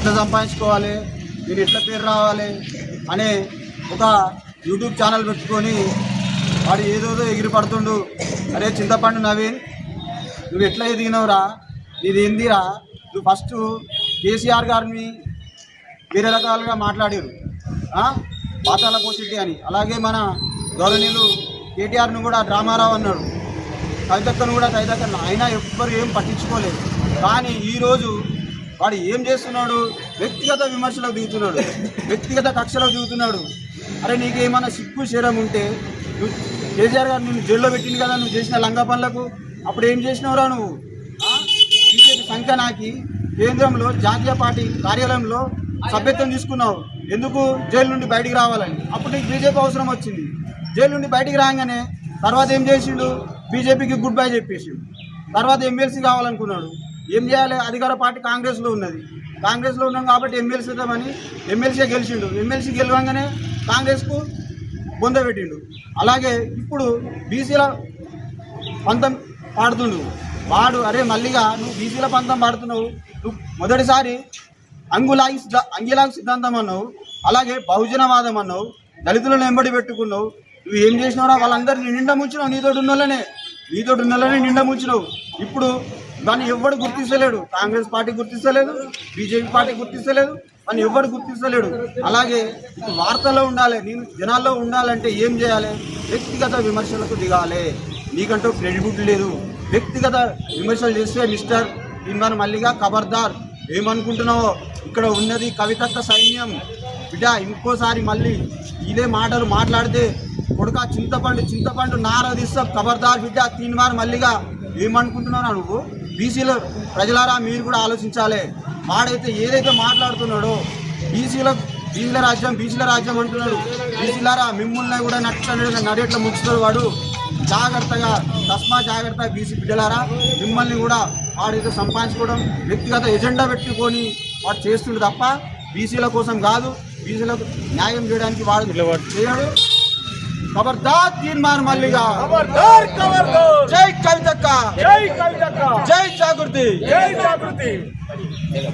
ఎట్లా సంపాదించుకోవాలి, నేను ఎట్లా పేరు రావాలి అనే ఒక యూట్యూబ్ ఛానల్ పెట్టుకొని వాడు ఏదోదో ఎగిరి పడుతుండు. అరే చింతపండు నవీన్, నువ్వు ఎట్లా ఎదిగినవురా, ఇది ఏందిరా, నువ్వు ఫస్ట్ కేసీఆర్ గారిని వేరే రకాలుగా మాట్లాడారు, పాతాల పోసిటీ అని. అలాగే మన గౌరవనీయులు కేటీఆర్ను కూడా డ్రామారావు అన్నాడు, కవితక్కను కూడా కవితక్కను, అయినా ఎవ్వరు ఏం పట్టించుకోలేదు. కానీ ఈరోజు వాడు ఏం చేస్తున్నాడు, వ్యక్తిగత విమర్శలకు దిగుతున్నాడు, వ్యక్తిగత కక్షలకు దిగుతున్నాడు. అరే నీకేమైనా సిగ్గు శరం ఉంటే, నువ్వు కేసీఆర్ గారు నిన్ను జైల్లో పెట్టింది కదా నువ్వు చేసిన లంగా పనులకు, అప్పుడు ఏం చేసినవురా నువ్వు? బీజేపీ సంఖ్యనాకి కేంద్రంలో జాతీయ పార్టీ కార్యాలయంలో సభ్యత్వం తీసుకున్నావు, ఎందుకు? జైలు నుండి బయటికి రావాలని. అప్పుడు నీకు బీజేపీ అవసరం వచ్చింది. జైలు నుండి బయటికి రాగానే తర్వాత ఏం చేసిండు, బీజేపీకి గుడ్ బై చెప్పేసిండు. తర్వాత ఎమ్మెల్సీ కావాలనుకున్నాడు. ఏం చేయాలి, అధికార పార్టీ కాంగ్రెస్లో ఉన్నది, కాంగ్రెస్లో ఉన్నాం కాబట్టి ఎమ్మెల్సీ ఇద్దామని ఎమ్మెల్సీ గెలిచిండు. ఎమ్మెల్సీ గెలవంగానే కాంగ్రెస్కు బొంద పెట్టిండు. అలాగే ఇప్పుడు బీసీల పంతం పాడుతుండు వాడు. అరే మల్లిగా నువ్వు బీసీల పంతం పాడుతున్నావు, నువ్వు మొదటిసారి అంగిలాగు సిద్ధాంతం అన్నావు, అలాగే బహుజనవాదం అన్నావు, దళితులను ఎంబడి పెట్టుకున్నావు. నువ్వు ఏం చేసినావురా, వాళ్ళందరినీ నిండా ముంచినావు, నీతోటి ఉన్నోళ్ళనే నిండా ముంచినావు. ఇప్పుడు దాన్ని ఎవ్వడు గుర్తిస్తలేడు, కాంగ్రెస్ పార్టీ గుర్తిస్తలేదు, బీజేపీ పార్టీ గుర్తిస్తలేదు, అని ఎవ్వడు గుర్తిస్తలేడు. అలాగే ఇప్పుడు వార్తల్లో ఉండాలి, నేను జనాల్లో ఉండాలంటే ఏం చేయాలి, వ్యక్తిగత విమర్శలకు దిగాలి. నీకంటూ క్రెడిబిలిటీ లేదు, వ్యక్తిగత విమర్శలు చేస్తే మిస్టర్ తీన్మార్ మల్లిగా ఖబర్దార్. ఏమనుకుంటున్నావో, ఇక్కడ ఉన్నది కవితక్క సైన్యం బిడ్డ. ఇంకోసారి మళ్ళీ ఇదే మాటలు మాట్లాడితే కొడుక చింతపండు నారదిస్తావు, ఖబర్దార్ బిడ్డ తీన్మార్ మల్లిగా. ఏమనుకుంటున్నారా నువ్వు? బీసీల ప్రజలారా మీరు కూడా ఆలోచించాలి. వాడైతే ఏదైతే మాట్లాడుతున్నాడో బీసీల రాజ్యం అంటున్నాడు. బీసీలారా మిమ్మల్ని కూడా నడేట్లా ముంచుతాడు వాడు. జాగ్రత్తగా, తస్మా జాగ్రత్త బీసీ బిడ్డలారా. మిమ్మల్ని కూడా వాడైతే సంపాదించుకోవడం వ్యక్తిగత ఎజెండా పెట్టుకొని వాడు చేస్తుండే తప్ప బీసీల కోసం కాదు, బీసీలకు న్యాయం చేయడానికి వాడు చేయడు. ఖబర్దార్ తీన్మార్ మల్లిగా, జై కవితక్క, జై జాగృతి.